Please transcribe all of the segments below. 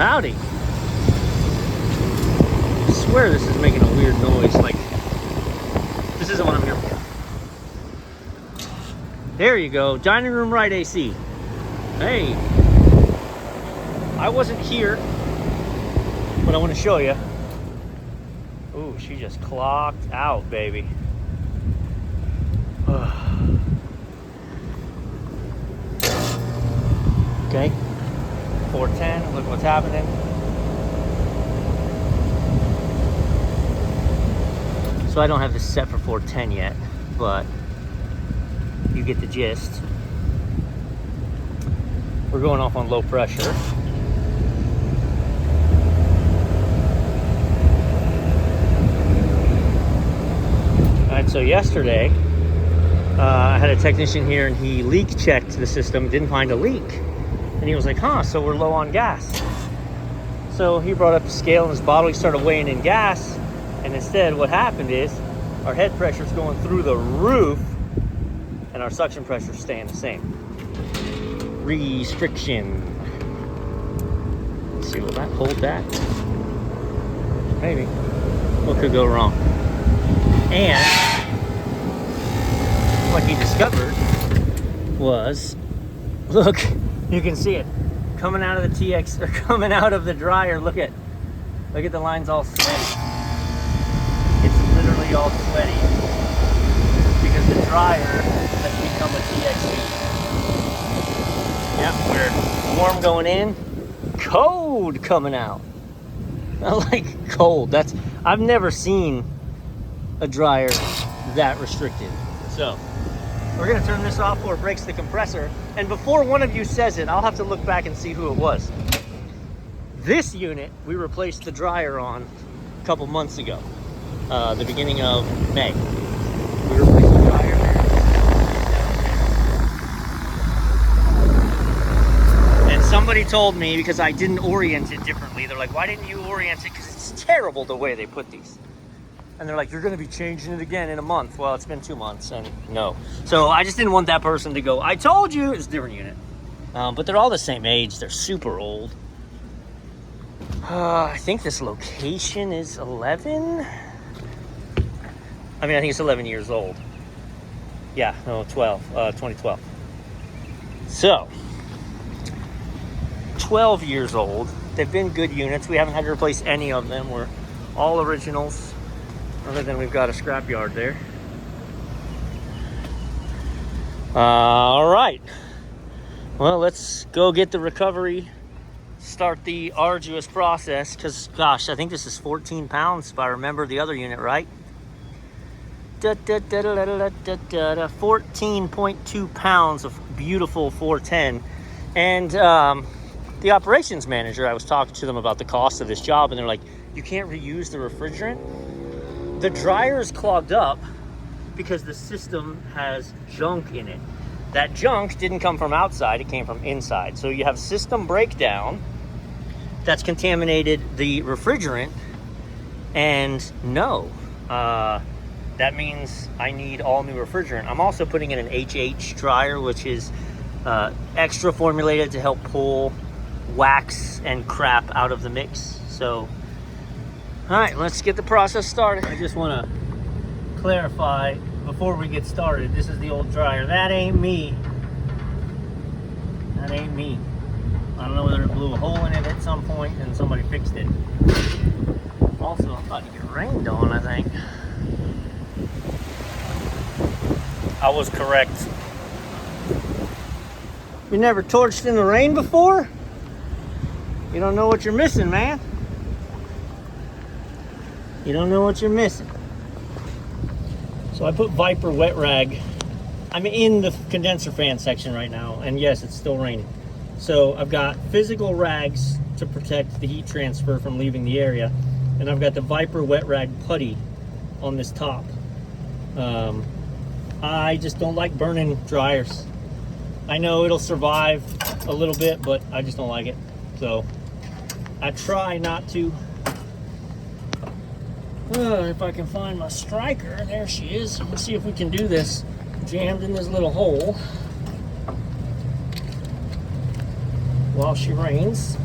Howdy. I swear this is making a weird noise. Like, this isn't what I'm here for. There you go. Dining room right AC. Hey. I wasn't here, but I want to show you. Ooh, she just clocked out, baby. Okay. 410, look what's happening. So I don't have this set for 410 yet, but you get the gist. We're going off on low pressure. All right, so yesterday, I had a technician here and he leak checked the system, didn't find a leak. And he was like, huh, so we're low on gas. So he brought up the scale in his bottle, he started weighing in gas. And instead what happened is our head pressure is going through the roof and our suction pressure is staying the same. Restriction. Let's see, will that hold that? Maybe. What could go wrong? And what he discovered was, look, you can see it coming out of the TX, or coming out of the dryer. Look at the lines all sweaty. It's literally all sweaty because the dryer has become a TXV. Yep, we're warm going in, cold coming out. I like cold. I've never seen a dryer that restricted. So we're gonna turn this off before it breaks the compressor. And before one of you says it, I'll have to look back and see who it was. This unit, we replaced the dryer on a couple months ago, the beginning of May. We replaced the dryer there. And somebody told me, because I didn't orient it differently, they're like, why didn't you orient it? Because it's terrible the way they put these. And they're like, you're going to be changing it again in a month. Well, it's been 2 months, and no. So I just didn't want that person to go, I told you. It's a different unit. But they're all the same age. They're super old. I think this location is 11. I think it's 11 years old. Yeah, no, 2012. So, 12 years old. They've been good units. We haven't had to replace any of them. We're all originals. Other than we've got a scrapyard there. All right. Well, let's go get the recovery. Start the arduous process. Because, gosh, I think this is 14 pounds if I remember the other unit right. 14.2 pounds of beautiful 410. And the operations manager, I was talking to them about the cost of this job. And they're like, you can't reuse the refrigerant? The dryer is clogged up because the system has junk in it. That junk didn't come from outside, it came from inside. So you have system breakdown that's contaminated the refrigerant, and no, that means I need all new refrigerant. I'm also putting in an HH dryer, which is extra formulated to help pull wax and crap out of the mix. So all right, let's get the process started. I just want to clarify before we get started, this is the old dryer. That ain't me. That ain't me. I don't know whether it blew a hole in it at some point and somebody fixed it. Also, I'm about to get rained on, I think. I was correct. You never torched in the rain before? You don't know what you're missing, man. You don't know what you're missing. So I put Viper wet rag. I'm in the condenser fan section right now, and yes, it's still raining. So I've got physical rags to protect the heat transfer from leaving the area, and I've got the Viper wet rag putty on this top. I just don't like burning dryers. I know it'll survive a little bit, but I just don't like it. So I try not to. If I can find my striker, there she is. Let's see if we can do this. Jammed in this little hole while she rains.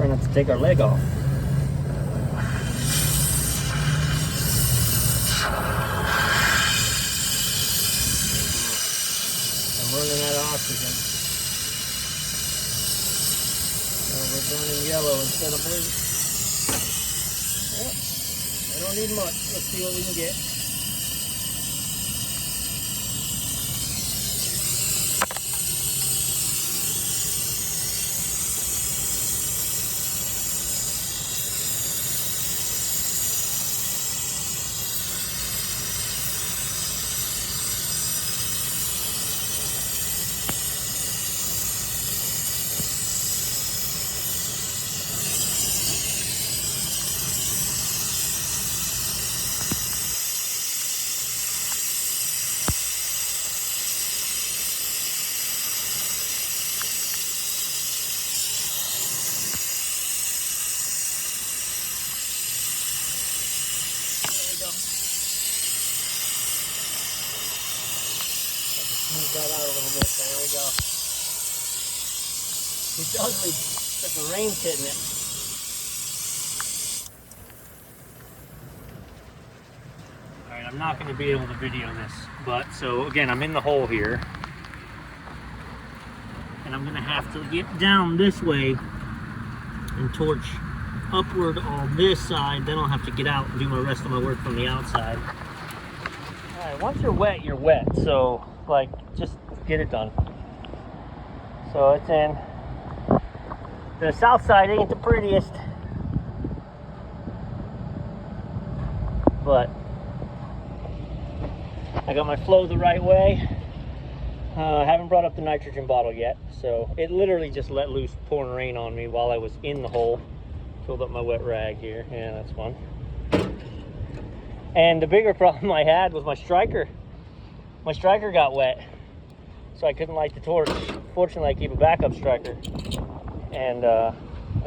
Try not to take our leg off. I'm running out of oxygen. So we're burning yellow instead of blue. Well, I don't need much. Let's see what we can get. Move that out a little bit. There we go. It's ugly, but the rain's hitting it. Alright, I'm not going to be able to video this, but so again, I'm in the hole here. And I'm going to have to get down this way and torch upward on this side. Then I'll have to get out and do the rest of my work from the outside. Alright, once you're wet, you're wet. So, like, just get it done. So it's in. The south side ain't the prettiest, but I got my flow the right way. I haven't brought up the nitrogen bottle yet, so it literally just let loose pouring rain on me while I was in the hole. Filled up my wet rag here. Yeah, that's fun. And the bigger problem I had was my striker. My striker got wet, so I couldn't light the torch. Fortunately, I keep a backup striker, and I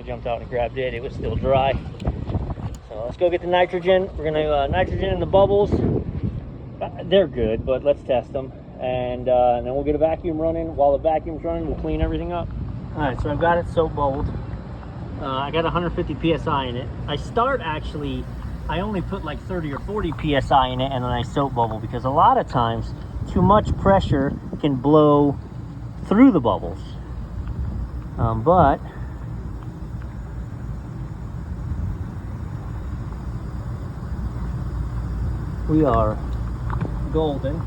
jumped out and grabbed it. It was still dry. So let's go get the nitrogen. We're gonna nitrogen in the bubbles. They're good, but let's test them. And then we'll get a vacuum running. While the vacuum's running, we'll clean everything up. All right, so I've got it soap bubbled. I got 150 PSI in it. I only put like 30 or 40 PSI in it, and then I soap bubble, because a lot of times too much pressure can blow through the bubbles. But we are golden.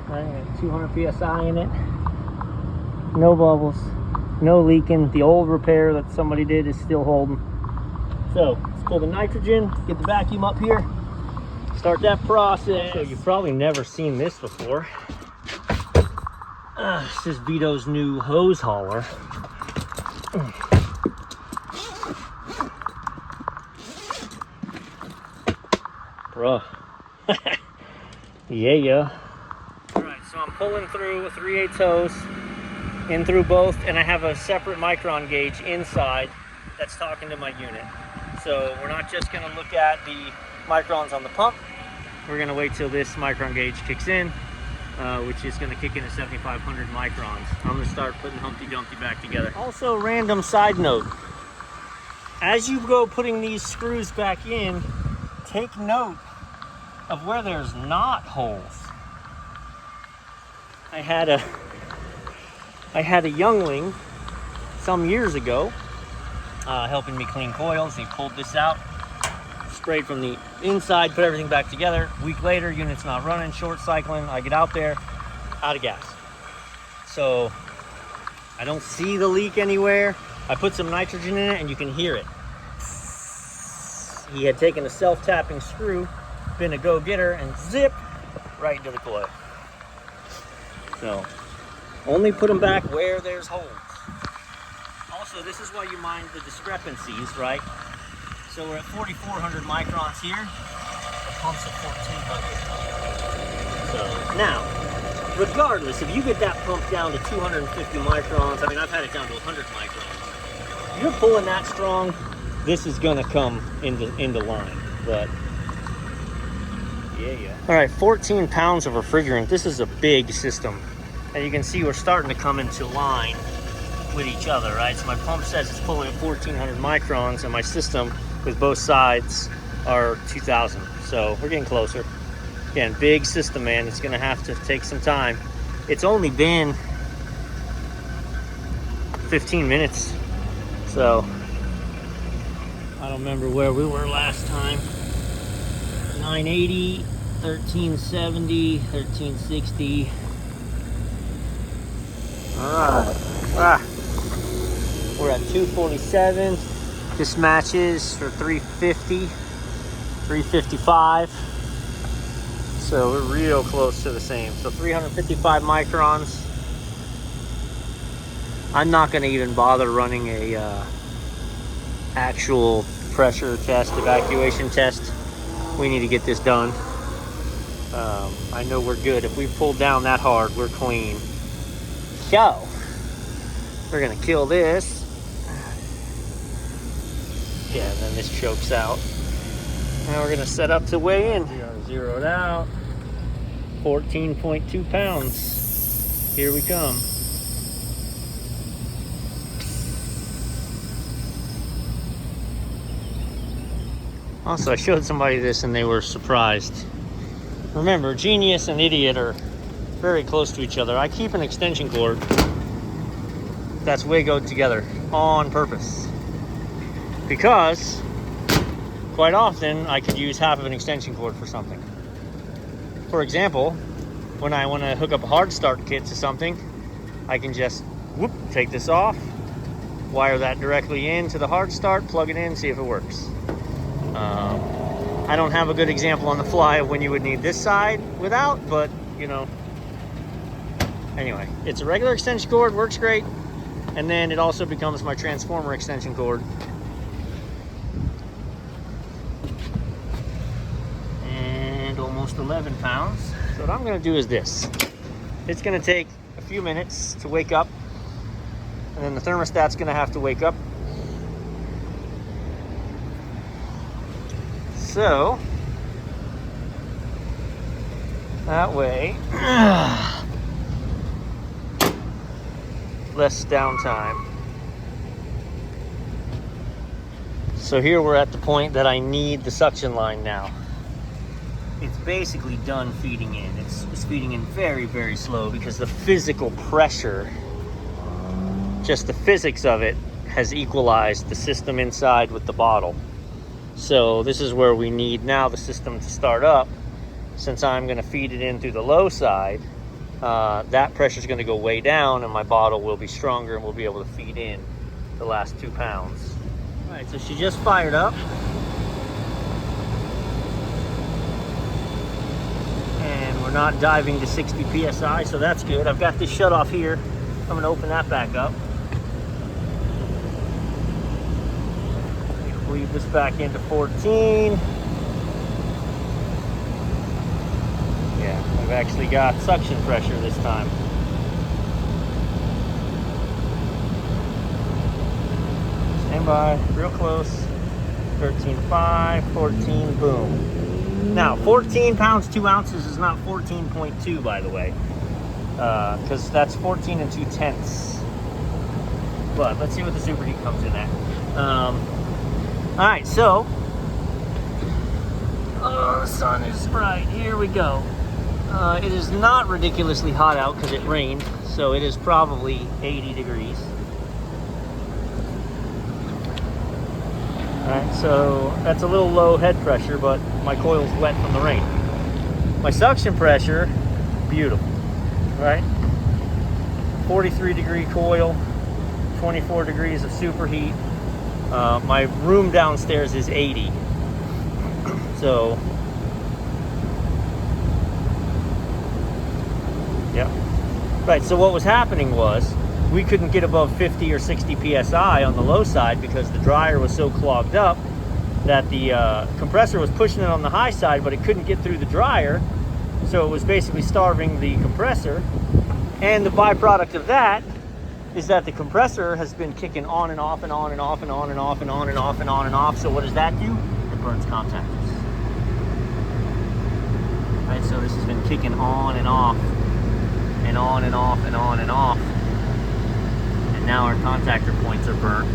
I got 200 PSI in it. No bubbles, no leaking. The old repair that somebody did is still holding. So let's pull the nitrogen, get the vacuum up here, start that process. So you've probably never seen this before. This is Vito's new hose hauler. Bruh. Yeah. Alright, so I'm pulling through a 3/8 hose, in through both, and I have a separate micron gauge inside that's talking to my unit. So we're not just going to look at the microns on the pump. We're going to wait till this micron gauge kicks in, which is going to kick in at 7,500 microns. I'm going to start putting Humpty Dumpty back together. Also, random side note, as you go putting these screws back in, take note of where there's not holes. I had a youngling some years ago helping me clean coils. He pulled this out, sprayed from the inside, put everything back together. A week later, unit's not running, short cycling. I get out there, out of gas. So I don't see the leak anywhere. I put some nitrogen in it and you can hear it. He had taken a self-tapping screw, been a go-getter, and zip, right into the coil. So only put them back where there's holes. Also, this is why you mind the discrepancies, right? So we're at 4,400 microns here. The pump's at 1,400. So now, regardless, if you get that pump down to 250 microns, I mean, I've had it down to 100 microns. You're pulling that strong, this is gonna come into line. But yeah. All right, 14 pounds of refrigerant. This is a big system. And you can see we're starting to come into line with each other, right? So my pump says it's pulling at 1400 microns, and my system with both sides are 2000. So we're getting closer. Again, big system, man. It's gonna have to take some time. It's only been 15 minutes. So I don't remember where we were last time. 980, 1370, 1360. All right. We're at 247. This matches for 350, 355. So we're real close to the same. So 355 microns. I'm not going to even bother running a actual pressure test, evacuation test. We need to get this done. I know we're good. If we pull down that hard, we're clean. So we're going to kill this. Yeah, and then this chokes out. Now we're going to set up to weigh in. We are zeroed out. 14.2 pounds. Here we come. Also, I showed somebody this and they were surprised. Remember, genius and idiot are very close to each other. I keep an extension cord that's Wagoed together on purpose. Because quite often I could use half of an extension cord for something. For example, when I want to hook up a hard start kit to something, I can just take this off, wire that directly into the hard start, plug it in, see if it works. I don't have a good example on the fly of when you would need this side without, but you know. Anyway, it's a regular extension cord, works great. And then it also becomes my transformer extension cord. And almost 11 pounds. So what I'm gonna do is this. It's gonna take a few minutes to wake up, and then the thermostat's gonna have to wake up. So that way, less downtime. So here we're at the point that I need the suction line now. It's basically done feeding in. It's feeding in very, very slow because the physical pressure, just the physics of it, has equalized the system inside with the bottle. So this is where we need now the system to start up. Since I'm going to feed it in through the low side, that pressure is going to go way down and my bottle will be stronger and we'll be able to feed in the last 2 pounds. All right, so she just fired up. And we're not diving to 60 PSI, so that's good. I've got this shut off here. I'm going to open that back up. Leave this back into 14. Yeah, I've actually got suction pressure this time. Stand by, real close. 13.5, 14, boom. Now, 14 pounds, 2 ounces is not 14.2, by the way, because that's 14 and 2/10. But let's see what the superheat comes in at. All right, so, oh, the sun is bright. Here we go. It is not ridiculously hot out because it rained, so it is probably 80 degrees. All right, so that's a little low head pressure, but my coil's wet from the rain. My suction pressure, beautiful, right? 43 degree coil, 24 degrees of superheat. My room downstairs is 80. So, yeah. Right, so what was happening was we couldn't get above 50 or 60 PSI on the low side because the dryer was so clogged up that the compressor was pushing it on the high side, but it couldn't get through the dryer. So it was basically starving the compressor. And the byproduct of that is that the compressor has been kicking on and off and on and off and on and off and on and off and on and off. So what does that do? It burns contactors. Right, so this has been kicking on and off and on and off and on and off. And now our contactor points are burnt,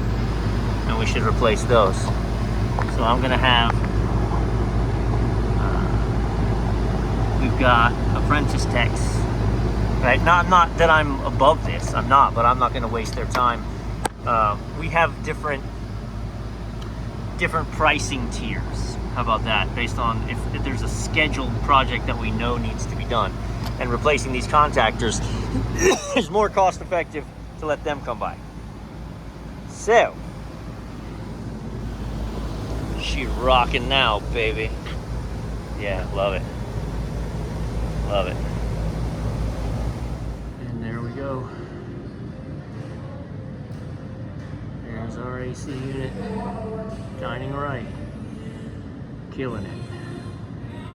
and we should replace those. So I'm gonna have, we've got apprentice techs, right? Not that I'm above this, I'm not, but I'm not gonna waste their time. We have different pricing tiers. How about that? Based on if there's a scheduled project that we know needs to be done. And replacing these contactors is more cost effective to let them come by. So, she rocking now, baby. Yeah, love it. Love it. And there we go. There's our AC unit, shining right, killing it.